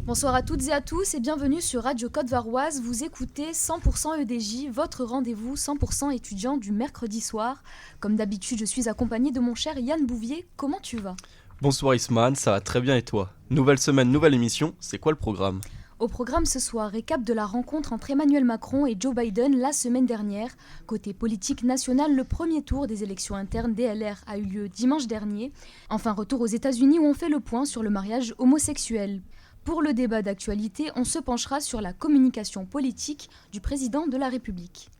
Bonsoir à toutes et à tous et bienvenue sur Radio Côte-Varoise. Vous écoutez 100% EDJ, votre rendez-vous 100% étudiant du mercredi soir. Comme d'habitude, je suis accompagnée de mon cher Yann Bouvier. Comment tu vas ? Bonsoir Isman, ça va très bien et toi ? Nouvelle semaine, nouvelle émission, c'est quoi le programme ? Au programme ce soir, récap de la rencontre entre Emmanuel Macron et Joe Biden la semaine dernière. Côté politique nationale, le premier tour des élections internes DLR a eu lieu dimanche dernier. Enfin, retour aux États-Unis où on fait le point sur le mariage homosexuel. Pour le débat d'actualité, on se penchera sur la communication politique du président de la République.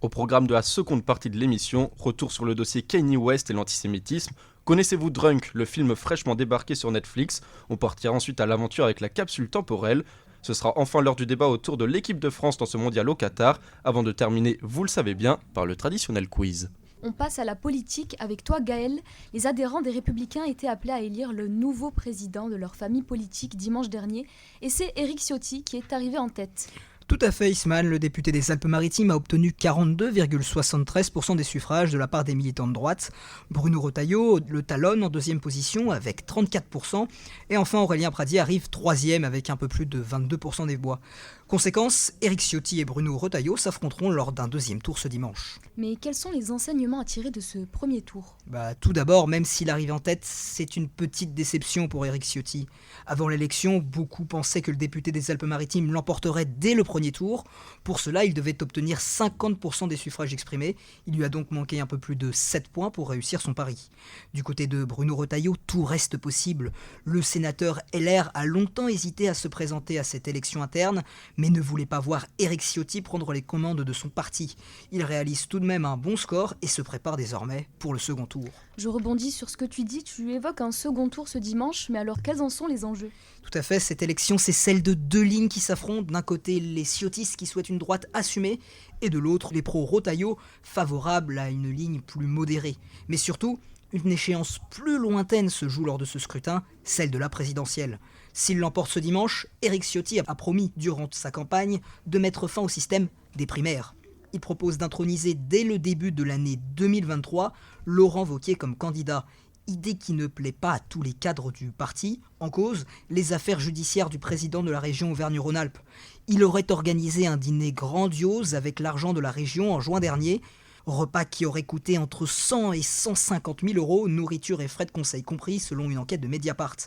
Au programme de la seconde partie de l'émission, retour sur le dossier Kanye West et l'antisémitisme. Connaissez-vous Drunk, le film fraîchement débarqué sur Netflix ? On partira ensuite à l'aventure avec la capsule temporelle. Ce sera enfin l'heure du débat autour de l'équipe de France dans ce mondial au Qatar, avant de terminer, vous le savez bien, par le traditionnel quiz. On passe à la politique avec toi Gaël. Les adhérents des Républicains étaient appelés à élire le nouveau président de leur famille politique dimanche dernier et c'est Éric Ciotti qui est arrivé en tête. Tout à fait, Ismaël, le député des Alpes-Maritimes a obtenu 42,73% des suffrages de la part des militants de droite. Bruno Retailleau le talonne en deuxième position avec 34%. Et enfin, Aurélien Pradier arrive troisième avec un peu plus de 22% des voix. Conséquence, Éric Ciotti et Bruno Retailleau s'affronteront lors d'un deuxième tour ce dimanche. Mais quels sont les enseignements à tirer de ce premier tour ? Tout d'abord, même s'il arrive en tête, c'est une petite déception pour Éric Ciotti. Avant l'élection, beaucoup pensaient que le député des Alpes-Maritimes l'emporterait dès le premier tour. Pour cela, il devait obtenir 50% des suffrages exprimés. Il lui a donc manqué un peu plus de 7 points pour réussir son pari. Du côté de Bruno Retailleau, tout reste possible. Le sénateur LR a longtemps hésité à se présenter à cette élection interne, mais ne voulait pas voir Éric Ciotti prendre les commandes de son parti. Il réalise tout de même un bon score et se prépare désormais pour le second tour. Je rebondis sur ce que tu dis, tu évoques un second tour ce dimanche, mais alors quels en sont les enjeux ? Tout à fait, cette élection c'est celle de deux lignes qui s'affrontent. D'un côté les ciotistes qui souhaitent une droite assumée et de l'autre les pro-Retailleau favorables à une ligne plus modérée. Mais surtout, une échéance plus lointaine se joue lors de ce scrutin, celle de la présidentielle. S'il l'emporte ce dimanche, Éric Ciotti a promis durant sa campagne de mettre fin au système des primaires. Il propose d'introniser dès le début de l'année 2023 Laurent Wauquiez comme candidat. Idée qui ne plaît pas à tous les cadres du parti, en cause les affaires judiciaires du président de la région Auvergne-Rhône-Alpes. Il aurait organisé un dîner grandiose avec l'argent de la région en juin dernier, repas qui aurait coûté entre 100 et 150 000 euros, nourriture et frais de conseil compris selon une enquête de Mediapart.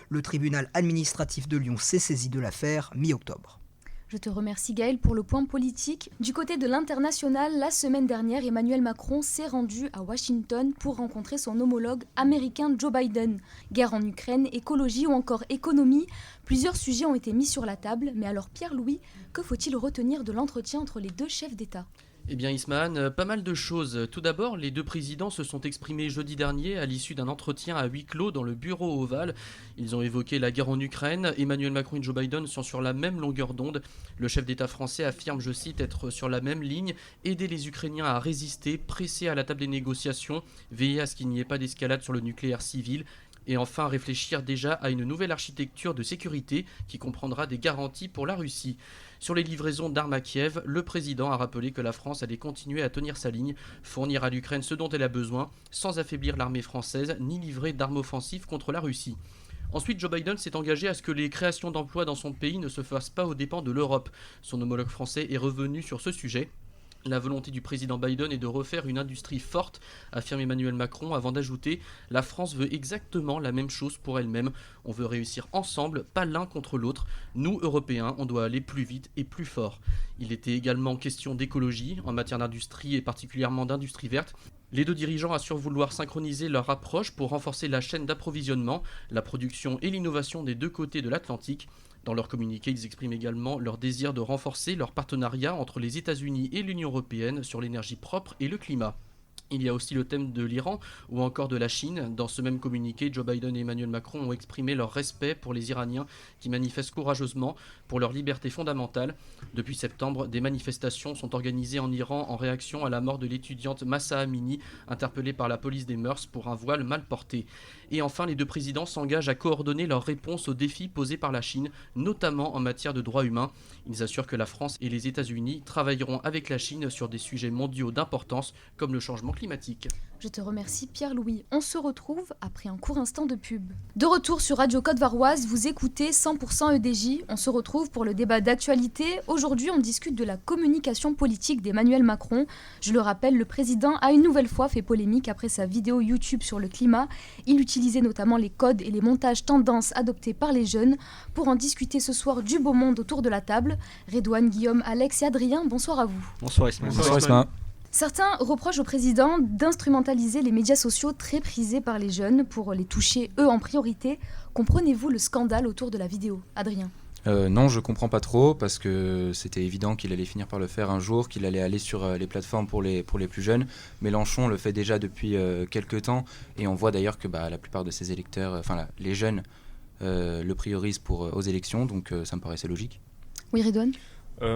Le tribunal administratif de Lyon s'est saisi de l'affaire mi-octobre. Je te remercie Gaël pour le point politique. Du côté de l'international, la semaine dernière, Emmanuel Macron s'est rendu à Washington pour rencontrer son homologue américain Joe Biden. Guerre en Ukraine, écologie ou encore économie, plusieurs sujets ont été mis sur la table. Mais alors Pierre-Louis, que faut-il retenir de l'entretien entre les deux chefs d'État ? Eh bien Isman, pas mal de choses. Tout d'abord, les deux présidents se sont exprimés jeudi dernier à l'issue d'un entretien à huis clos dans le bureau ovale. Ils ont évoqué la guerre en Ukraine. Emmanuel Macron et Joe Biden sont sur la même longueur d'onde. Le chef d'État français affirme, je cite, être sur la même ligne, aider les Ukrainiens à résister, presser à la table des négociations, veiller à ce qu'il n'y ait pas d'escalade sur le nucléaire civil. Et enfin réfléchir déjà à une nouvelle architecture de sécurité qui comprendra des garanties pour la Russie. Sur les livraisons d'armes à Kiev, le président a rappelé que la France allait continuer à tenir sa ligne, fournir à l'Ukraine ce dont elle a besoin, sans affaiblir l'armée française ni livrer d'armes offensives contre la Russie. Ensuite, Joe Biden s'est engagé à ce que les créations d'emplois dans son pays ne se fassent pas aux dépens de l'Europe. Son homologue français est revenu sur ce sujet. La volonté du président Biden est de refaire une industrie forte, affirme Emmanuel Macron, avant d'ajouter « La France veut exactement la même chose pour elle-même. On veut réussir ensemble, pas l'un contre l'autre. Nous, Européens, on doit aller plus vite et plus fort. » Il était également question d'écologie, en matière d'industrie et particulièrement d'industrie verte. Les deux dirigeants assurent vouloir synchroniser leur approche pour renforcer la chaîne d'approvisionnement, la production et l'innovation des deux côtés de l'Atlantique. Dans leur communiqué, ils expriment également leur désir de renforcer leur partenariat entre les États-Unis et l'Union européenne sur l'énergie propre et le climat. Il y a aussi le thème de l'Iran ou encore de la Chine. Dans ce même communiqué, Joe Biden et Emmanuel Macron ont exprimé leur respect pour les Iraniens qui manifestent courageusement pour leur liberté fondamentale. Depuis septembre, des manifestations sont organisées en Iran en réaction à la mort de l'étudiante Mahsa Amini, interpellée par la police des mœurs pour un voile mal porté. Et enfin, les deux présidents s'engagent à coordonner leur réponse aux défis posés par la Chine, notamment en matière de droits humains. Ils assurent que la France et les États-Unis travailleront avec la Chine sur des sujets mondiaux d'importance comme le changement climatique. Je te remercie Pierre-Louis. On se retrouve après un court instant de pub. De retour sur Radio Côte-Varoise, vous écoutez 100% EDJ. On se retrouve pour le débat d'actualité. Aujourd'hui, on discute de la communication politique d'Emmanuel Macron. Je le rappelle, le président a une nouvelle fois fait polémique après sa vidéo YouTube sur le climat. Il utilisait notamment les codes et les montages tendances adoptés par les jeunes. Pour en discuter ce soir du beau monde autour de la table, Redouane, Guillaume, Alex et Adrien, bonsoir à vous. Bonsoir Isma. Bonsoir Isma. Certains reprochent au président d'instrumentaliser les médias sociaux très prisés par les jeunes pour les toucher eux en priorité. Comprenez-vous le scandale autour de la vidéo, Adrien ? Non, je comprends pas trop parce que c'était évident qu'il allait finir par le faire un jour, qu'il allait aller sur les plateformes pour les plus jeunes. Mélenchon le fait déjà depuis quelques temps et on voit d'ailleurs que la plupart de ses électeurs, les jeunes, le priorisent aux élections, donc ça me paraissait logique. Oui, Redouane ?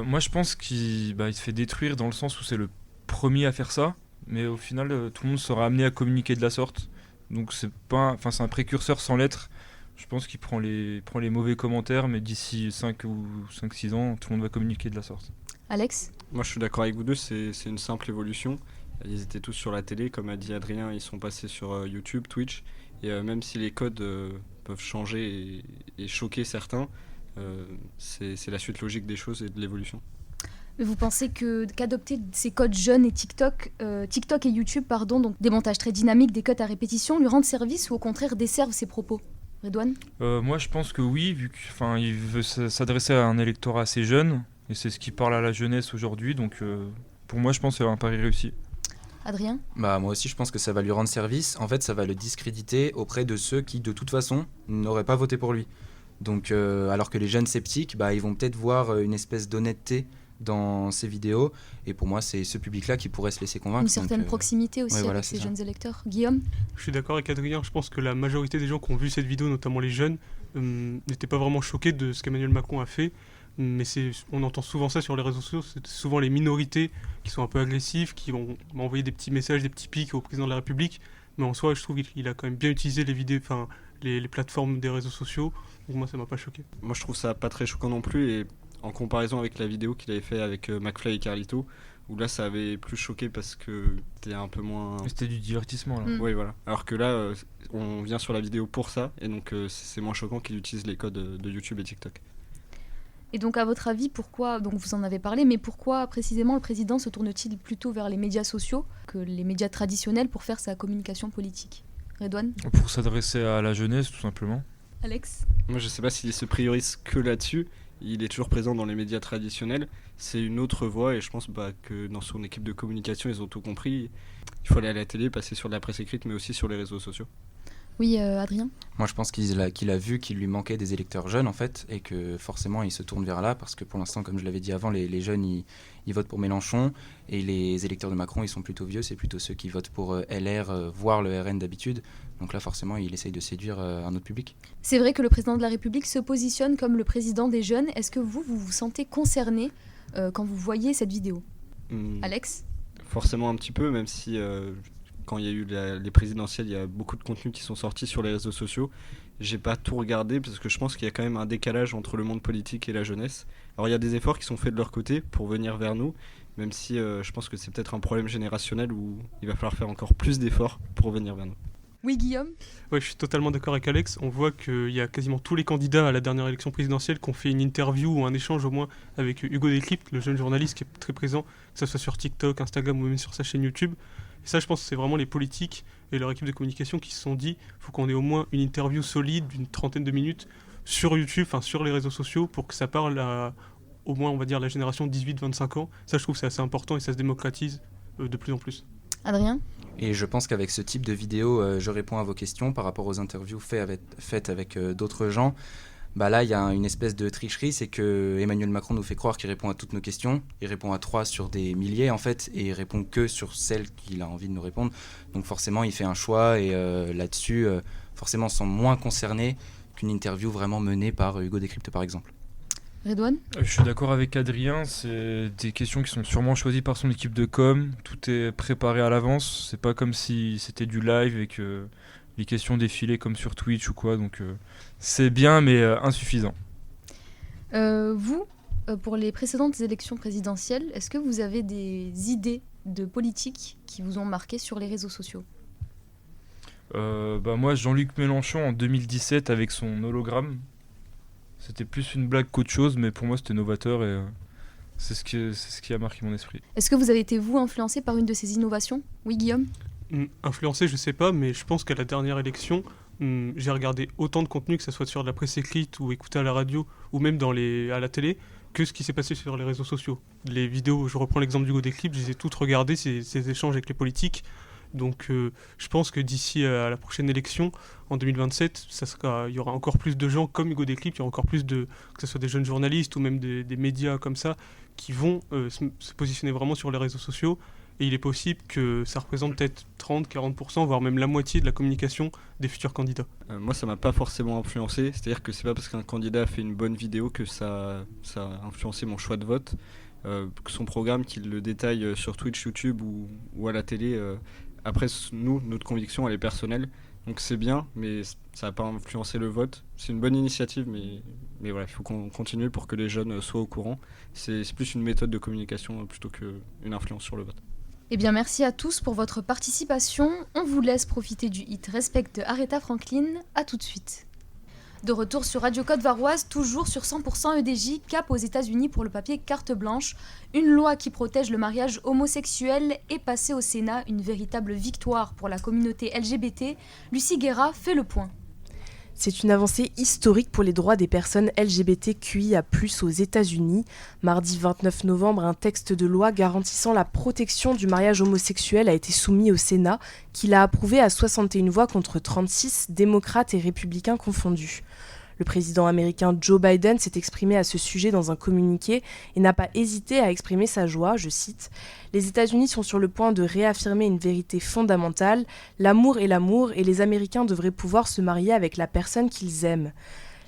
Moi je pense qu'il se fait détruire dans le sens où c'est le premier à faire ça, mais au final tout le monde sera amené à communiquer de la sorte, donc c'est un précurseur sans l'être. Je pense qu'il prend les mauvais commentaires, mais d'ici 5 ou 5-6 ans tout le monde va communiquer de la sorte. Alex ? Moi je suis d'accord avec vous deux, c'est une simple évolution. Ils étaient tous sur la télé, comme a dit Adrien, ils sont passés sur YouTube, Twitch, et même si les codes peuvent changer et choquer certains, c'est la suite logique des choses et de l'évolution. Vous pensez qu'adopter ces codes jeunes et TikTok et YouTube, donc des montages très dynamiques, des cuts à répétition, lui rendent service ou au contraire desservent ses propos ? Redouane ? Moi je pense que oui, vu qu'il veut s'adresser à un électorat assez jeune, et c'est ce qui parle à la jeunesse aujourd'hui, donc pour moi je pense que c'est un pari réussi. Adrien ? Moi aussi je pense que ça va lui rendre service, en fait ça va le discréditer auprès de ceux qui de toute façon n'auraient pas voté pour lui. Donc alors que les jeunes sceptiques, ils vont peut-être voir une espèce d'honnêteté dans ces vidéos, et pour moi c'est ce public-là qui pourrait se laisser convaincre. Une certaine proximité aussi avec ces ça. jeunes électeurs. Guillaume ? Je suis d'accord avec Adrien, je pense que la majorité des gens qui ont vu cette vidéo, notamment les jeunes, n'étaient pas vraiment choqués de ce qu'Emmanuel Macron a fait, mais on entend souvent ça sur les réseaux sociaux, c'est souvent les minorités qui sont un peu agressives, qui vont envoyer des petits messages, des petits pics au président de la République, mais en soi je trouve qu'il a quand même bien utilisé les vidéos, les plateformes des réseaux sociaux, donc moi ça m'a pas choqué. Moi je trouve ça pas très choquant non plus, et en comparaison avec la vidéo qu'il avait fait avec McFly et Carlito, où là ça avait plus choqué parce que c'était un peu moins... C'était du divertissement là. Oui voilà, alors que là on vient sur la vidéo pour ça, et donc c'est moins choquant qu'il utilise les codes de YouTube et TikTok. Et donc à votre avis, pourquoi, donc vous en avez parlé, mais pourquoi précisément le président se tourne-t-il plutôt vers les médias sociaux que les médias traditionnels pour faire sa communication politique ? Redouane ? Pour s'adresser à la jeunesse tout simplement. Alex ? Moi je sais pas s'il se priorise que là-dessus. Il est toujours présent dans les médias traditionnels. C'est une autre voie, et je pense que dans son équipe de communication, ils ont tout compris. Il faut aller à la télé, passer sur de la presse écrite, mais aussi sur les réseaux sociaux. Oui, Adrien ? Moi je pense qu'il a vu qu'il lui manquait des électeurs jeunes en fait, et que forcément il se tourne vers là, parce que pour l'instant, comme je l'avais dit avant, les jeunes ils votent pour Mélenchon, et les électeurs de Macron ils sont plutôt vieux, c'est plutôt ceux qui votent pour LR, voire le RN d'habitude. Donc là forcément il essaye de séduire un autre public. C'est vrai que le président de la République se positionne comme le président des jeunes. Est-ce que vous vous sentez concerné quand vous voyez cette vidéo ? Alex ? Forcément un petit peu, même si quand il y a eu les présidentielles, il y a beaucoup de contenus qui sont sortis sur les réseaux sociaux. J'ai pas tout regardé parce que je pense qu'il y a quand même un décalage entre le monde politique et la jeunesse. Alors il y a des efforts qui sont faits de leur côté pour venir vers nous, même si je pense que c'est peut-être un problème générationnel où il va falloir faire encore plus d'efforts pour venir vers nous. Oui, Guillaume ? Ouais, je suis totalement d'accord avec Alex. On voit qu'il y a quasiment tous les candidats à la dernière élection présidentielle qui ont fait une interview ou un échange au moins avec Hugo Décrypte, le jeune journaliste qui est très présent, que ce soit sur TikTok, Instagram ou même sur sa chaîne YouTube. Et ça, je pense que c'est vraiment les politiques et leur équipe de communication qui se sont dit qu'il faut qu'on ait au moins une interview solide d'une 30aine de minutes sur YouTube, sur les réseaux sociaux, pour que ça parle à au moins, on va dire, la génération 18-25 ans. Ça, je trouve que c'est assez important et ça se démocratise de plus en plus. Adrien ? Et je pense qu'avec ce type de vidéo, je réponds à vos questions par rapport aux interviews faites avec d'autres gens. Là, il y a une espèce de tricherie, c'est que Emmanuel Macron nous fait croire qu'il répond à toutes nos questions. Il répond à 3 sur des milliers, en fait, et il répond que sur celles qu'il a envie de nous répondre. Donc forcément, il fait un choix, et là-dessus, forcément, on se sent moins concerné qu'une interview vraiment menée par Hugo Décrypte, par exemple. Redouane ? Je suis d'accord avec Adrien, c'est des questions qui sont sûrement choisies par son équipe de com, tout est préparé à l'avance, c'est pas comme si c'était du live et que les questions défilaient comme sur Twitch ou quoi, donc c'est bien mais insuffisant. Vous, pour les précédentes élections présidentielles, est-ce que vous avez des idées de politiques qui vous ont marqué sur les réseaux sociaux? Moi, Jean-Luc Mélenchon en 2017 avec son hologramme. C'était plus une blague qu'autre chose, mais pour moi c'était novateur et c'est ce qui a marqué mon esprit. Est-ce que vous avez été, vous, influencé par une de ces innovations? Oui, Guillaume? Influencé, je sais pas, mais je pense qu'à la dernière élection, j'ai regardé autant de contenu, que ce soit sur de la presse écrite ou écouté à la radio ou même à la télé, que ce qui s'est passé sur les réseaux sociaux. Les vidéos, je reprends l'exemple d'Hugo Décrypte, je les ai toutes regardées, ces échanges avec les politiques. Donc je pense que d'ici à la prochaine élection, en 2027, il y aura encore plus de gens comme Hugo Décrypte, il y aura encore plus que ce soit des jeunes journalistes ou même des médias comme ça, qui vont se positionner vraiment sur les réseaux sociaux. Et il est possible que ça représente peut-être 30-40%, voire même la moitié de la communication des futurs candidats. Moi, ça m'a pas forcément influencé. C'est-à-dire que c'est pas parce qu'un candidat a fait une bonne vidéo que ça a influencé mon choix de vote. Que son programme, qu'il le détaille sur Twitch, YouTube ou à la télé. Après, notre conviction, elle est personnelle. Donc c'est bien, mais ça n'a pas influencé le vote. C'est une bonne initiative, mais voilà, il faut qu'on continue pour que les jeunes soient au courant. C'est plus une méthode de communication plutôt qu'une influence sur le vote. Eh bien, merci à tous pour votre participation. On vous laisse profiter du hit Respect de Aretha Franklin. À tout de suite. De retour sur Radio Côte-Varoise, toujours sur 100% EDJ, cap aux États-Unis pour le papier carte blanche. Une loi qui protège le mariage homosexuel est passée au Sénat, une véritable victoire pour la communauté LGBT. Lucie Guerra fait le point. C'est une avancée historique pour les droits des personnes LGBTQIA+ aux États-Unis. Mardi 29 novembre, un texte de loi garantissant la protection du mariage homosexuel a été soumis au Sénat, qui l'a approuvé à 61 voix contre 36, démocrates et républicains confondus. Le président américain Joe Biden s'est exprimé à ce sujet dans un communiqué et n'a pas hésité à exprimer sa joie, je cite « Les États-Unis sont sur le point de réaffirmer une vérité fondamentale, l'amour est l'amour et les Américains devraient pouvoir se marier avec la personne qu'ils aiment. »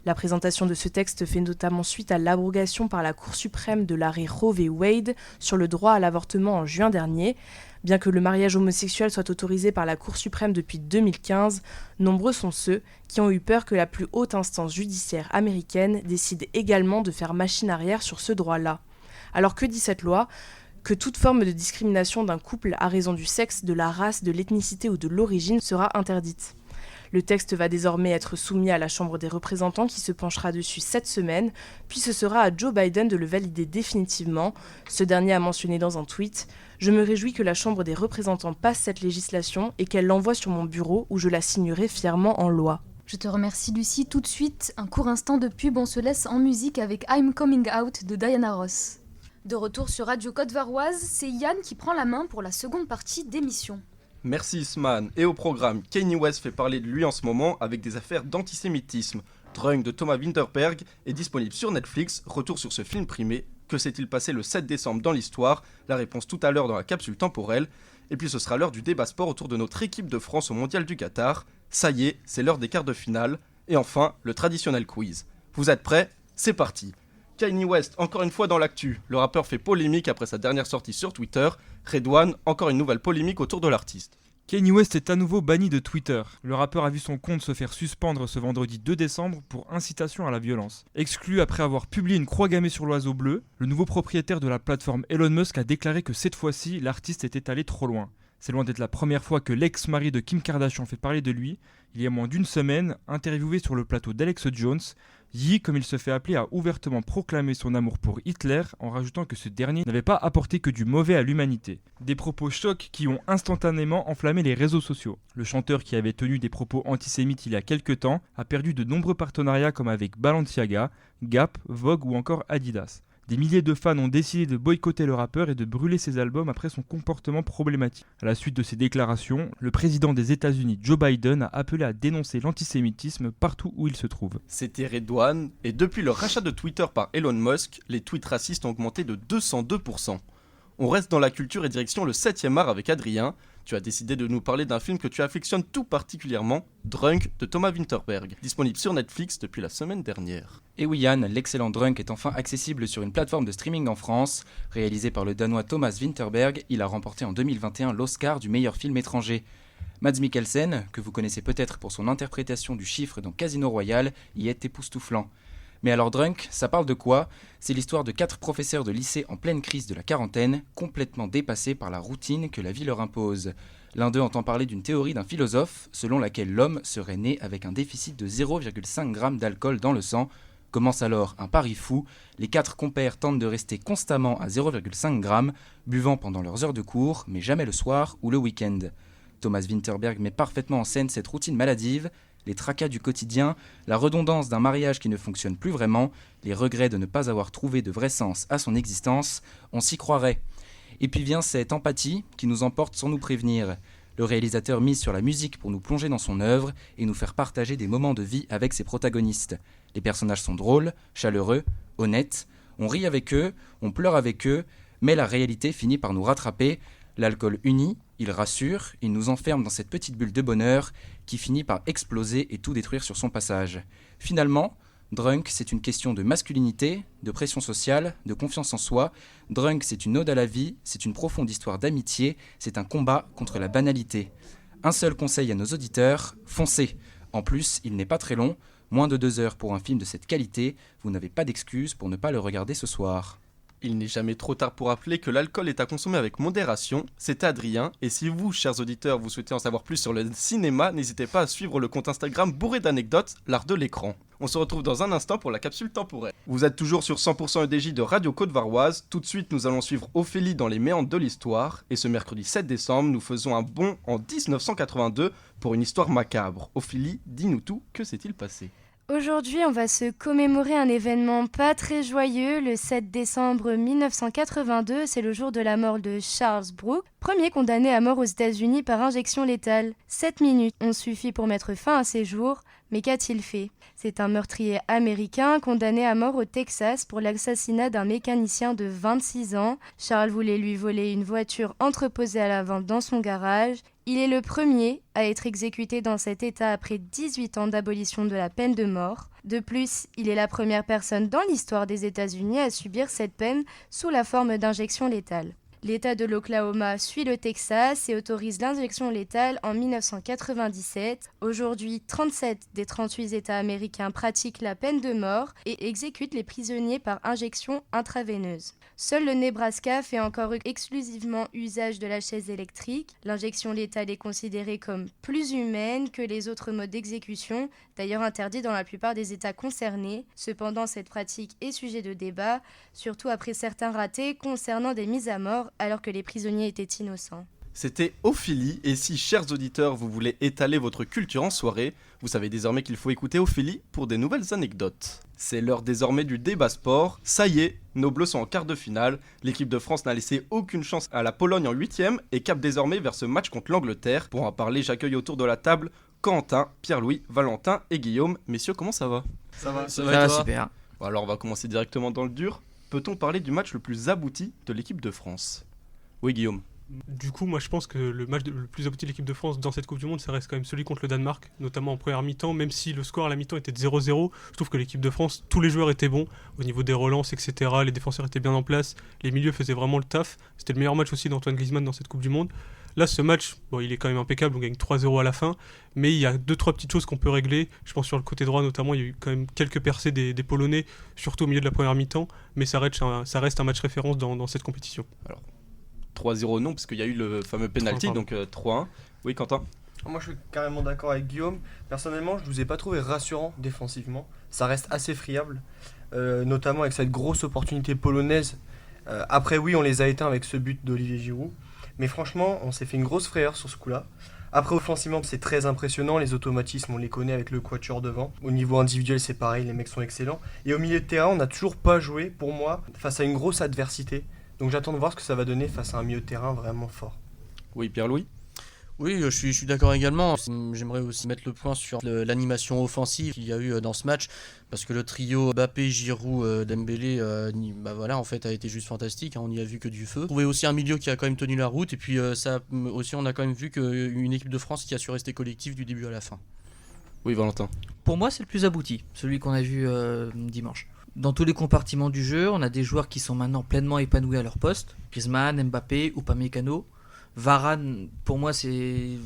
La présentation de ce texte fait notamment suite à l'abrogation par la Cour suprême de l'arrêt Roe v. Wade sur le droit à l'avortement en juin dernier. Bien que le mariage homosexuel soit autorisé par la Cour suprême depuis 2015, nombreux sont ceux qui ont eu peur que la plus haute instance judiciaire américaine décide également de faire machine arrière sur ce droit-là. Alors que dit cette loi ? Que toute forme de discrimination d'un couple à raison du sexe, de la race, de l'ethnicité ou de l'origine sera interdite. Le texte va désormais être soumis à la Chambre des représentants qui se penchera dessus cette semaine, puis ce sera à Joe Biden de le valider définitivement. Ce dernier a mentionné dans un tweet « Je me réjouis que la Chambre des représentants passe cette législation et qu'elle l'envoie sur mon bureau où je la signerai fièrement en loi. » Je te remercie Lucie. Tout de suite, un court instant de pub, on se laisse en musique avec I'm Coming Out de Diana Ross. De retour sur Radio Côte-Varoise, c'est Yann qui prend la main pour la seconde partie d'émission. Merci Isman. Et au programme, Kanye West fait parler de lui en ce moment avec des affaires d'antisémitisme. Drunk de Thomas Winterberg est disponible sur Netflix. Retour sur ce film primé. Que s'est-il passé le 7 décembre dans l'histoire? La réponse tout à l'heure dans la capsule temporelle. Et puis ce sera l'heure du débat sport autour de notre équipe de France au Mondial du Qatar. Ça y est, c'est l'heure des quarts de finale. Et enfin, le traditionnel quiz. Vous êtes prêts? C'est parti. Kanye West, encore une fois dans l'actu. Le rappeur fait polémique après sa dernière sortie sur Twitter. Redouane, encore une nouvelle polémique autour de l'artiste. Kanye West est à nouveau banni de Twitter. Le rappeur a vu son compte se faire suspendre ce vendredi 2 décembre pour incitation à la violence. Exclu après avoir publié une croix gammée sur l'oiseau bleu, le nouveau propriétaire de la plateforme Elon Musk a déclaré que cette fois-ci, l'artiste était allé trop loin. C'est loin d'être la première fois que l'ex-mari de Kim Kardashian fait parler de lui. Il y a moins d'une semaine, interviewé sur le plateau d'Alex Jones, Yi, comme il se fait appeler, a ouvertement proclamé son amour pour Hitler en rajoutant que ce dernier n'avait pas apporté que du mauvais à l'humanité. Des propos chocs qui ont instantanément enflammé les réseaux sociaux. Le chanteur qui avait tenu des propos antisémites il y a quelques temps a perdu de nombreux partenariats comme avec Balenciaga, Gap, Vogue ou encore Adidas. Des milliers de fans ont décidé de boycotter le rappeur et de brûler ses albums après son comportement problématique. À la suite de ces déclarations, le président des États-Unis Joe Biden a appelé à dénoncer l'antisémitisme partout où il se trouve. C'était Redouane, et depuis le rachat de Twitter par Elon Musk, les tweets racistes ont augmenté de 202%. On reste dans la culture et direction le 7e art avec Adrien. Tu as décidé de nous parler d'un film que tu affectionnes tout particulièrement, Drunk de Thomas Winterberg, disponible sur Netflix depuis la semaine dernière. Et oui Yann, l'excellent Drunk est enfin accessible sur une plateforme de streaming en France. Réalisé par le Danois Thomas Winterberg, il a remporté en 2021 l'Oscar du meilleur film étranger. Mads Mikkelsen, que vous connaissez peut-être pour son interprétation du chiffre dans Casino Royale, y est époustouflant. Mais alors Drunk, ça parle de quoi ? C'est l'histoire de 4 professeurs de lycée en pleine crise de la quarantaine, complètement dépassés par la routine que la vie leur impose. L'un d'eux entend parler d'une théorie d'un philosophe, selon laquelle l'homme serait né avec un déficit de 0,5 g d'alcool dans le sang. Commence alors un pari fou, les 4 compères tentent de rester constamment à 0,5 g, buvant pendant leurs heures de cours, mais jamais le soir ou le week-end. Thomas Vinterberg met parfaitement en scène cette routine maladive, les tracas du quotidien, la redondance d'un mariage qui ne fonctionne plus vraiment, les regrets de ne pas avoir trouvé de vrai sens à son existence, on s'y croirait. Et puis vient cette empathie qui nous emporte sans nous prévenir. Le réalisateur mise sur la musique pour nous plonger dans son œuvre et nous faire partager des moments de vie avec ses protagonistes. Les personnages sont drôles, chaleureux, honnêtes, on rit avec eux, on pleure avec eux, mais la réalité finit par nous rattraper. L'alcool unit, il rassure, il nous enferme dans cette petite bulle de bonheur qui finit par exploser et tout détruire sur son passage. Finalement, Drunk, c'est une question de masculinité, de pression sociale, de confiance en soi. Drunk, c'est une ode à la vie, c'est une profonde histoire d'amitié, c'est un combat contre la banalité. Un seul conseil à nos auditeurs, foncez. En plus, il n'est pas très long, moins de 2 heures pour un film de cette qualité, vous n'avez pas d'excuse pour ne pas le regarder ce soir. Il n'est jamais trop tard pour rappeler que l'alcool est à consommer avec modération. C'était Adrien, et si vous, chers auditeurs, vous souhaitez en savoir plus sur le cinéma, n'hésitez pas à suivre le compte Instagram bourré d'anecdotes, l'art de l'écran. On se retrouve dans un instant pour la capsule temporelle. Vous êtes toujours sur 100% EDJ de Radio Côte-Varoise. Tout de suite, nous allons suivre Ophélie dans les méandres de l'histoire. Et ce mercredi 7 décembre, nous faisons un bond en 1982 pour une histoire macabre. Ophélie, dis-nous tout, que s'est-il passé ? Aujourd'hui, on va se commémorer un événement pas très joyeux. Le 7 décembre 1982, c'est le jour de la mort de Charles Brooke, premier condamné à mort aux États-Unis par injection létale. 7 minutes ont suffi pour mettre fin à ses jours, mais qu'a-t-il fait ? C'est un meurtrier américain condamné à mort au Texas pour l'assassinat d'un mécanicien de 26 ans. Charles voulait lui voler une voiture entreposée à la vente dans son garage. Il est le premier à être exécuté dans cet état après 18 ans d'abolition de la peine de mort. De plus, il est la première personne dans l'histoire des États-Unis à subir cette peine sous la forme d'injection létale. L'État de l'Oklahoma suit le Texas et autorise l'injection létale en 1997. Aujourd'hui, 37 des 38 États américains pratiquent la peine de mort et exécutent les prisonniers par injection intraveineuse. Seul le Nebraska fait encore exclusivement usage de la chaise électrique. L'injection létale est considérée comme plus humaine que les autres modes d'exécution, d'ailleurs interdit dans la plupart des États concernés. Cependant, cette pratique est sujet de débat, surtout après certains ratés concernant des mises à mort alors que les prisonniers étaient innocents. C'était Ophélie, et si, chers auditeurs, vous voulez étaler votre culture en soirée, vous savez désormais qu'il faut écouter Ophélie pour des nouvelles anecdotes. C'est l'heure désormais du débat sport. Ça y est, nos Bleus sont en quart de finale. L'équipe de France n'a laissé aucune chance à la Pologne en 8e et cap désormais vers ce match contre l'Angleterre. Pour en parler, j'accueille autour de la table Quentin, Pierre-Louis, Valentin et Guillaume. Messieurs, comment ça va ? Ça va super. Bon, alors on va commencer directement dans le dur. Peut-on parler du match le plus abouti de l'équipe de France ? Oui, Guillaume. Du coup, moi je pense que le match le plus abouti de l'équipe de France dans cette Coupe du Monde, ça reste quand même celui contre le Danemark, notamment en première mi-temps, même si le score à la mi-temps était de 0-0. Je trouve que l'équipe de France, tous les joueurs étaient bons, au niveau des relances, etc. Les défenseurs étaient bien en place, les milieux faisaient vraiment le taf. C'était le meilleur match aussi d'Antoine Griezmann dans cette Coupe du Monde. Là, ce match, bon, il est quand même impeccable, on gagne 3-0 à la fin, mais il y a 2-3 petites choses qu'on peut régler. Je pense sur le côté droit notamment, il y a eu quand même quelques percées des Polonais, surtout au milieu de la première mi-temps, mais ça reste un match référence dans cette compétition. Alors, 3-0 non, parce qu'il y a eu le fameux penalty, donc 3-1. Oui, Quentin ? Moi je suis carrément d'accord avec Guillaume. Personnellement, je ne vous ai pas trouvé rassurant défensivement. Ça reste assez friable, notamment avec cette grosse opportunité polonaise. Après oui, on les a éteints avec ce but d'Olivier Giroud. Mais franchement, on s'est fait une grosse frayeur sur ce coup-là. Après, offensivement, c'est très impressionnant. Les automatismes, on les connaît avec le quatuor devant. Au niveau individuel, c'est pareil, les mecs sont excellents. Et au milieu de terrain, on n'a toujours pas joué, pour moi, face à une grosse adversité. Donc j'attends de voir ce que ça va donner face à un milieu de terrain vraiment fort. Oui, Pierre-Louis ? Oui, je suis d'accord également. J'aimerais aussi mettre le point sur l'animation offensive qu'il y a eu dans ce match, parce que le trio Mbappé, Giroud, Dembélé, en fait, a été juste fantastique. On n'y a vu que du feu. On trouvait aussi un milieu qui a quand même tenu la route, et puis ça aussi, on a quand même vu qu'une équipe de France qui a su rester collective du début à la fin. Oui, Valentin. Pour moi, c'est le plus abouti, celui qu'on a vu dimanche. Dans tous les compartiments du jeu, on a des joueurs qui sont maintenant pleinement épanouis à leur poste. Griezmann, Mbappé, Upamecano. Varane, pour moi, c'est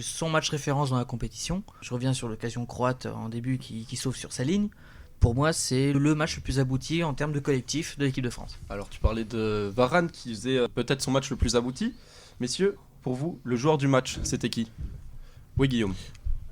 son match référence dans la compétition. Je reviens sur l'occasion croate en début qui sauve sur sa ligne. Pour moi, c'est le match le plus abouti en termes de collectif de l'équipe de France. Alors tu parlais de Varane qui faisait peut-être son match le plus abouti. Messieurs, pour vous, le joueur du match, c'était qui? Oui, Guillaume.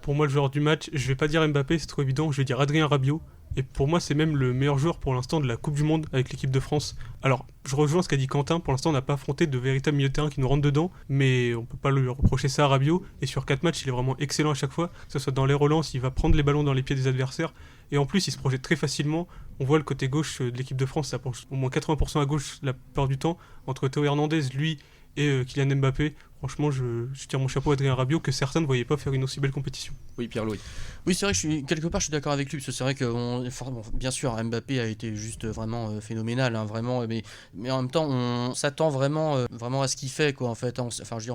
Pour moi, le joueur du match, je vais pas dire Mbappé, c'est trop évident, je vais dire Adrien Rabiot. Et pour moi, c'est même le meilleur joueur pour l'instant de la Coupe du Monde avec l'équipe de France. Alors, je rejoins ce qu'a dit Quentin, pour l'instant, on n'a pas affronté de véritables milieux de terrain qui nous rentrent dedans, mais on peut pas lui reprocher ça à Rabiot. Et sur 4 matchs, il est vraiment excellent à chaque fois, que ce soit dans les relances, il va prendre les ballons dans les pieds des adversaires. Et en plus, il se projette très facilement. On voit le côté gauche de l'équipe de France, ça penche au moins 80% à gauche la plupart du temps. Entre Théo Hernandez, lui, et Kylian Mbappé, franchement, je tire mon chapeau à Adrien Rabiot que certains ne voyaient pas faire une aussi belle compétition. Oui, Pierre-Louis. Oui, c'est vrai que je suis d'accord avec lui, parce que c'est vrai que bien sûr, Mbappé a été juste vraiment phénoménal, hein, vraiment, mais en même temps, on s'attend vraiment à ce qu'il fait, quoi, en fait. On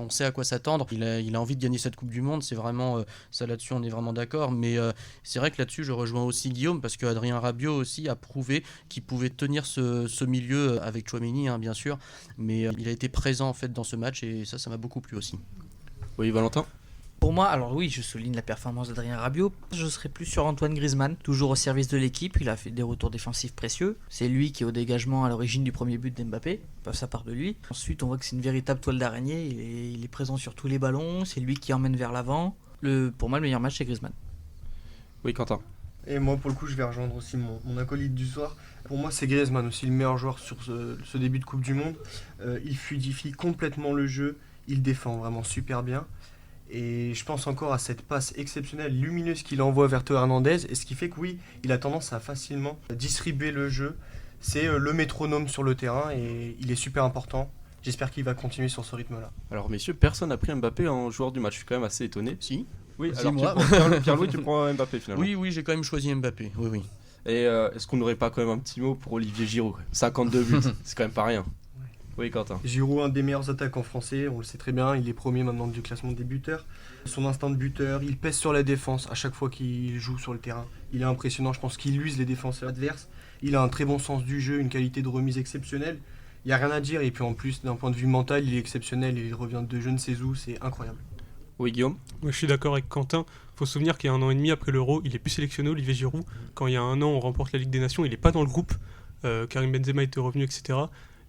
sait à quoi s'attendre. Il a envie de gagner cette Coupe du Monde, c'est vraiment ça là-dessus, on est vraiment d'accord. Mais c'est vrai que là-dessus, je rejoins aussi Guillaume, parce que Adrien Rabiot aussi a prouvé qu'il pouvait tenir ce milieu avec Tchouaméni, hein, bien sûr, mais il a été présent en fait dans ce match et ça m'a beaucoup plu aussi. Oui, Valentin. Pour moi, alors oui, je souligne la performance d'Adrien Rabiot. Je serais plus sur Antoine Griezmann, toujours au service de l'équipe. Il a fait des retours défensifs précieux. C'est lui qui est au dégagement à l'origine du premier but d'Mbappé. Ça part de lui. Ensuite, on voit que c'est une véritable toile d'araignée. Il est présent sur tous les ballons. C'est lui qui emmène vers l'avant. Pour moi, le meilleur match, c'est Griezmann. Oui, Quentin. Et moi, pour le coup, je vais rejoindre aussi mon acolyte du soir. Pour moi, c'est Griezmann aussi, le meilleur joueur sur ce début de Coupe du Monde. Il fluidifie complètement le jeu. Il défend vraiment super bien. Et je pense encore à cette passe exceptionnelle, lumineuse qu'il envoie vers Théo Hernandez. Et ce qui fait que oui, il a tendance à facilement distribuer le jeu. C'est le métronome sur le terrain et il est super important. J'espère qu'il va continuer sur ce rythme-là. Alors messieurs, personne n'a pris Mbappé en joueur du match. Je suis quand même assez étonné. Si. Oui, Si, alors moi. Pierre-Louis, tu prends Mbappé finalement. Oui, j'ai quand même choisi Mbappé. Oui. Et est-ce qu'on n'aurait pas quand même un petit mot pour Olivier Giroud? 52 buts, c'est quand même pas rien. Oui, Quentin. Giroud, un des meilleurs attaquants français, on le sait très bien, il est premier maintenant du classement des buteurs. Son instinct de buteur, il pèse sur la défense à chaque fois qu'il joue sur le terrain. Il est impressionnant, je pense qu'il use les défenseurs adverses. Il a un très bon sens du jeu, une qualité de remise exceptionnelle. Il n'y a rien à dire, et puis en plus, d'un point de vue mental, il est exceptionnel, il revient de je ne sais où, c'est incroyable. Oui, Guillaume. Moi, je suis d'accord avec Quentin. Il faut se souvenir qu'il y a 1 an et demi après l'Euro, il est plus sélectionné, Olivier Giroud. Quand il y a 1 an, on remporte la Ligue des Nations, il n'est pas dans le groupe. Karim Benzema était revenu, etc.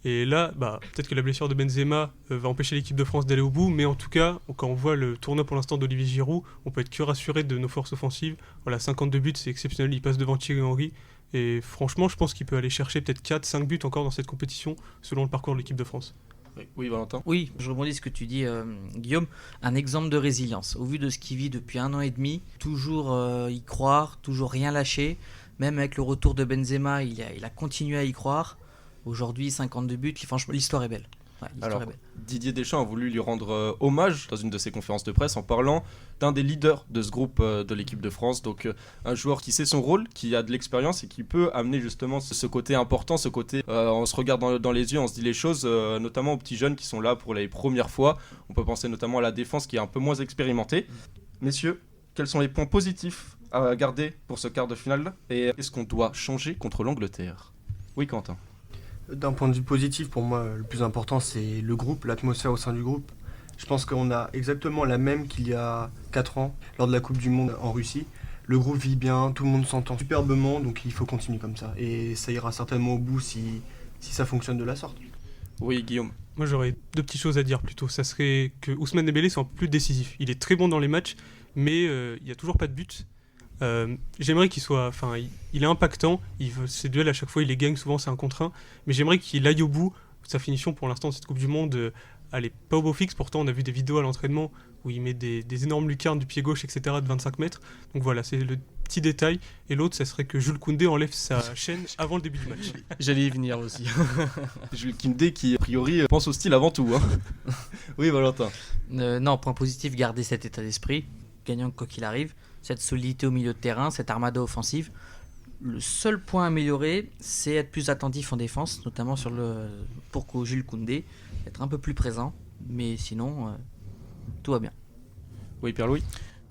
Et là, peut-être que la blessure de Benzema va empêcher l'équipe de France d'aller au bout, mais en tout cas, quand on voit le tournoi pour l'instant d'Olivier Giroud, on peut être que rassuré de nos forces offensives. Voilà, 52 buts, c'est exceptionnel, il passe devant Thierry Henry. Et franchement, je pense qu'il peut aller chercher peut-être 4-5 buts encore dans cette compétition, selon le parcours de l'équipe de France. Oui, Valentin. Oui, je rebondis sur ce que tu dis, Guillaume. Un exemple de résilience. Au vu de ce qu'il vit depuis 1 an et demi, toujours y croire, toujours rien lâcher. Même avec le retour de Benzema, il a continué à y croire. Aujourd'hui, 52 buts, franchement, l'histoire est belle. Ouais, Alors, Didier Deschamps a voulu lui rendre hommage dans une de ses conférences de presse en parlant d'un des leaders de ce groupe de l'équipe de France. Donc un joueur qui sait son rôle, qui a de l'expérience et qui peut amener justement ce côté important, ce côté on se regarde dans les yeux, on se dit les choses, notamment aux petits jeunes qui sont là pour les premières fois. On peut penser notamment à la défense qui est un peu moins expérimentée. Messieurs, quels sont les points positifs à garder pour ce quart de finale et est-ce qu'on doit changer contre l'Angleterre? Oui, Quentin. D'un point de vue positif, pour moi, le plus important, c'est le groupe, l'atmosphère au sein du groupe. Je pense qu'on a exactement la même qu'il y a 4 ans, lors de la Coupe du Monde en Russie. Le groupe vit bien, tout le monde s'entend superbement, donc il faut continuer comme ça. Et ça ira certainement au bout si ça fonctionne de la sorte. Oui, Guillaume. Moi, j'aurais 2 petites choses à dire plutôt. Ça serait que Ousmane Dembélé soit plus décisif. Il est très bon dans les matchs, mais il n'y a toujours pas de but. J'aimerais qu'il soit, il est impactant, ses duels à chaque fois il les gagne, souvent c'est un contre 1, mais j'aimerais qu'il aille au bout. Sa finition pour l'instant de cette Coupe du Monde, elle est pas au beau fixe, pourtant on a vu des vidéos à l'entraînement où il met des énormes lucarnes du pied gauche, etc. de 25 mètres, donc voilà, c'est le petit détail. Et l'autre, ça serait que Jules Koundé enlève sa chaîne avant le début du match. J'allais y venir aussi. Jules Koundé qui a priori pense au style avant tout, hein. Oui, Valentin. Non, point positif, garder cet état d'esprit, gagnant quoi qu'il arrive, cette solidité au milieu de terrain, cette armada offensive. Le seul point amélioré, c'est être plus attentif en défense, notamment pour Jules Koundé, être un peu plus présent, mais sinon, tout va bien. Oui, Pierre-Louis.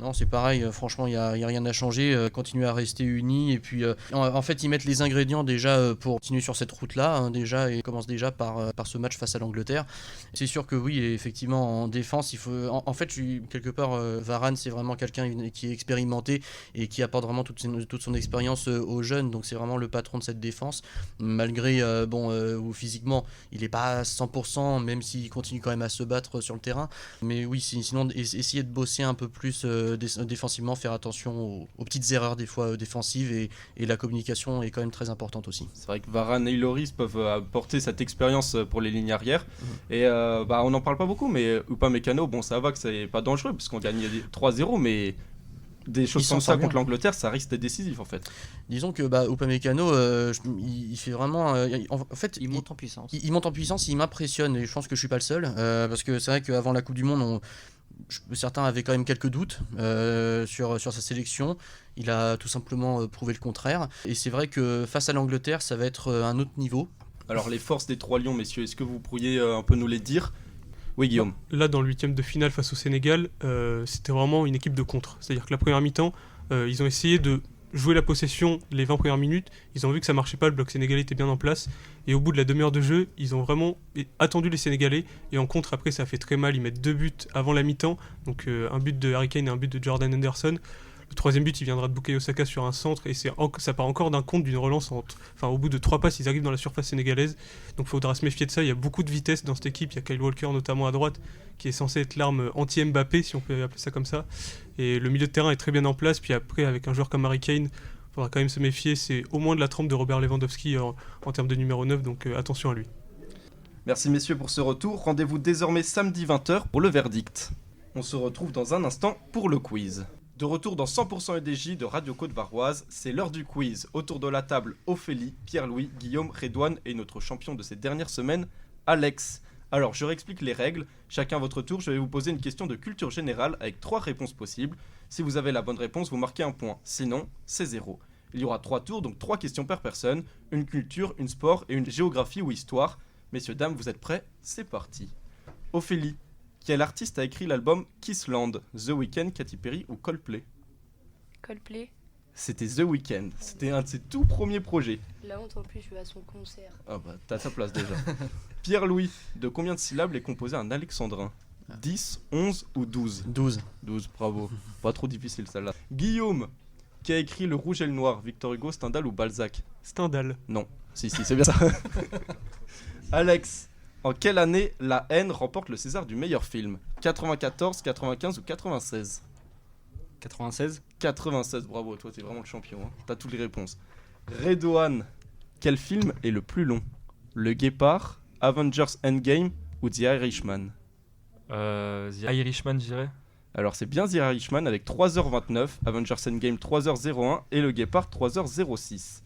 Non, c'est pareil, franchement, il n'y a rien à changer, continuer à rester unis, et puis en fait, ils mettent les ingrédients déjà pour continuer sur cette route-là, hein, déjà, et commencent déjà par ce match face à l'Angleterre. C'est sûr que oui, effectivement, en défense, il faut... En fait, quelque part, Varane, c'est vraiment quelqu'un qui est expérimenté et qui apporte vraiment toute son expérience aux jeunes, donc c'est vraiment le patron de cette défense, malgré, où physiquement, il n'est pas à 100%, même s'il continue quand même à se battre sur le terrain, mais oui, sinon, essayer de bosser un peu plus défensivement, faire attention aux petites erreurs des fois défensives, et la communication est quand même très importante aussi. C'est vrai que Varane et Lloris peuvent apporter cette expérience pour les lignes arrière. Et on n'en parle pas beaucoup, mais Upamecano, bon, ça va que c'est pas dangereux parce qu'on gagne 3-0, mais des choses comme ça contre l'Angleterre, ça risque d'être décisif en fait. Disons que Upamecano, il fait vraiment... en fait, il monte en puissance. Il monte en puissance, il m'impressionne, et je pense que je suis pas le seul, parce que c'est vrai qu'avant la Coupe du Monde, certains avaient quand même quelques doutes sur sa sélection. Il a tout simplement prouvé le contraire. Et c'est vrai que face à l'Angleterre, ça va être un autre niveau. Alors les forces des Trois Lions, messieurs, est-ce que vous pourriez un peu nous les dire ? Oui, Guillaume. Là, dans le 8e de finale face au Sénégal, c'était vraiment une équipe de contre. C'est-à-dire que la première mi-temps, ils ont essayé de jouer la possession les 20 premières minutes. Ils ont vu que ça marchait pas, le bloc sénégalais était bien en place. Et au bout de la demi-heure de jeu, ils ont vraiment attendu les Sénégalais. Et en contre, après, ça a fait très mal. Ils mettent 2 buts avant la mi-temps. Donc un but de Harry Kane et un but de Jordan Henderson. Le troisième but, il viendra de Bukayo Saka sur un centre. Et ça part encore d'un contre d'une relance. Au bout de 3 passes, ils arrivent dans la surface sénégalaise. Donc il faudra se méfier de ça. Il y a beaucoup de vitesse dans cette équipe. Il y a Kyle Walker notamment à droite, qui est censé être l'arme anti-Mbappé, si on peut appeler ça comme ça. Et le milieu de terrain est très bien en place. Puis après, avec un joueur comme Harry Kane, il faudra quand même se méfier. C'est au moins de la trempe de Robert Lewandowski en termes de numéro 9. Donc attention à lui. Merci messieurs pour ce retour. Rendez-vous désormais samedi 20h pour le verdict. On se retrouve dans un instant pour le quiz. De retour dans 100% EDJ de Radio Côte-Varoise, c'est l'heure du quiz. Autour de la table, Ophélie, Pierre-Louis, Guillaume, Redouane et notre champion de ces dernières semaines, Alex. Alors, je réexplique les règles. Chacun à votre tour, je vais vous poser une question de culture générale avec 3 réponses possibles. Si vous avez la bonne réponse, vous marquez un point. Sinon, c'est 0. Il y aura 3 tours, donc 3 questions par personne. Une culture, une sport et une géographie ou histoire. Messieurs, dames, vous êtes prêts ? C'est parti. Ophélie. Quel artiste a écrit l'album Kissland ? The Weeknd, Katy Perry ou Coldplay ? Coldplay. C'était The Weeknd. C'était un de ses tout premiers projets. La honte, en plus, je vais à son concert. Ah bah, t'as ta place déjà. Pierre-Louis, de combien de syllabes est composé un alexandrin ? 10, 11 ou 12 ? 12. 12, bravo. Pas trop difficile celle-là. Guillaume, qui a écrit Le Rouge et le Noir ? Victor Hugo, Stendhal ou Balzac ? Stendhal. Non. Si, c'est bien ça. Alex. En quelle année La Haine remporte le César du meilleur film ? 94, 95 ou 96 ? 96 96, bravo, toi t'es vraiment le champion, hein. T'as toutes les réponses. Redouane, quel film est le plus long ? Le Guépard, Avengers Endgame ou The Irishman ? The Irishman, je dirais. Alors c'est bien The Irishman avec 3h29, Avengers Endgame 3h01 et Le Guépard 3h06.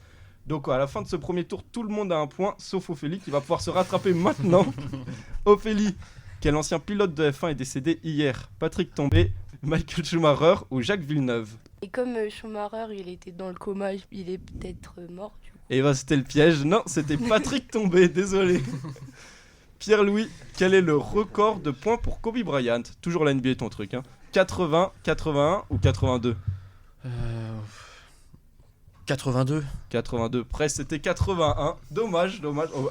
Donc à la fin de ce premier tour, tout le monde a un point, sauf Ophélie qui va pouvoir se rattraper maintenant. Ophélie, quel ancien pilote de F1 est décédé hier ? Patrick Tambay, Michael Schumacher ou Jacques Villeneuve ? Et comme Schumacher, il était dans le coma, il est peut-être mort. Du coup. Et bah c'était le piège. Non, c'était Patrick Tambay, désolé. Pierre-Louis, quel est le record de points pour Kobe Bryant ? Toujours la NBA ton truc, hein. 80, 81 ou 82 ? 82. 82, presque, c'était 81. Dommage.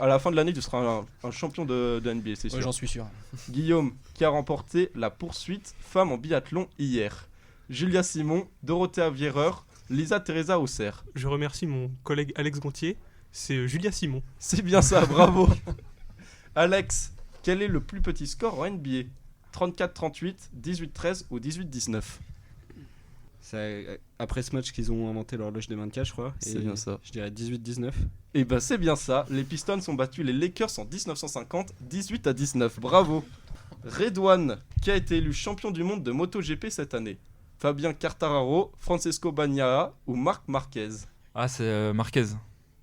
À la fin de l'année, tu seras un champion de NBA, c'est sûr. Ouais, j'en suis sûr. Guillaume, qui a remporté la poursuite femme en biathlon hier ? Julia Simon, Dorothea Vierer, Lisa Teresa Hausser. Je remercie mon collègue Alex Gontier. C'est Julia Simon. C'est bien ça, bravo. Alex, quel est le plus petit score en NBA ? 34-38, 18-13 ou 18-19 ? C'est après ce match qu'ils ont inventé l'horloge des 24, je crois. C'est bien ça. Je dirais 18-19. Et bah c'est bien ça. Les Pistons ont battu les Lakers en 1950, 18-19. Bravo. Redouane, qui a été élu champion du monde de MotoGP cette année ? Fabien Quartararo, Francesco Bagnaia ou Marc Marquez ? Ah, c'est Marquez.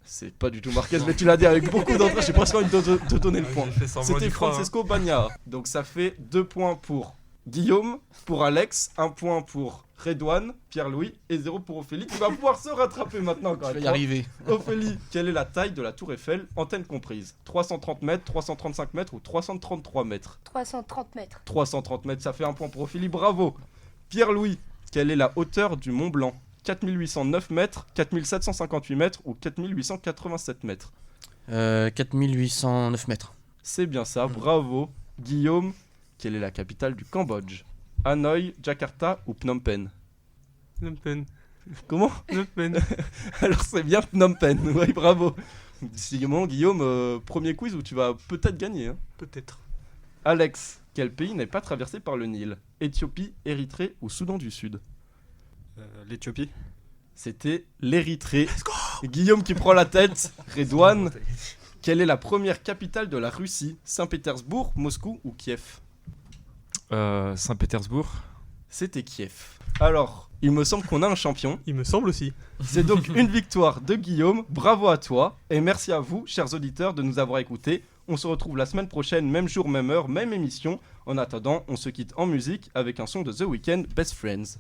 C'est pas du tout Marquez, mais tu l'as dit avec beaucoup d'entrain. J'ai presque envie de te donner le point. C'était Francesco Bagnaia. Donc ça fait 2 points pour Guillaume, pour Alex, 1 point pour Redouane, Pierre-Louis et 0 pour Ophélie qui va pouvoir se rattraper maintenant. Je vais y arriver. Ophélie, quelle est la taille de la tour Eiffel, antenne comprise ? 330 mètres, 335 mètres ou 333 mètres ? 330 mètres. 330 mètres, ça fait 1 point pour Ophélie, bravo. Pierre-Louis, Quelle est la hauteur du Mont Blanc? 4809 mètres, 4758 mètres ou 4887 mètres? 4809 mètres. C'est bien ça, bravo. Guillaume, quelle est la capitale du Cambodge? Hanoï, Jakarta ou Phnom Penh? Phnom Penh. Comment? Phnom Penh. Alors c'est bien Phnom Penh, oui bravo. Guillaume, premier quiz où tu vas peut-être gagner. Hein. Peut-être. Alex, quel pays n'est pas traversé par le Nil? Éthiopie, Érythrée ou Soudan du Sud? L'Éthiopie. C'était l'Érythrée. Guillaume qui prend la tête. Redouane, quelle est la première capitale de la Russie? Saint-Pétersbourg, Moscou ou Kiev? Saint-Pétersbourg. C'était Kiev. Alors, il me semble qu'on a un champion. Il me semble aussi. C'est donc une victoire de Guillaume. Bravo à toi. Et merci à vous, chers auditeurs, de nous avoir écoutés. On se retrouve la semaine prochaine, même jour, même heure, même émission. En attendant, on se quitte en musique avec un son de The Weeknd, Best Friends.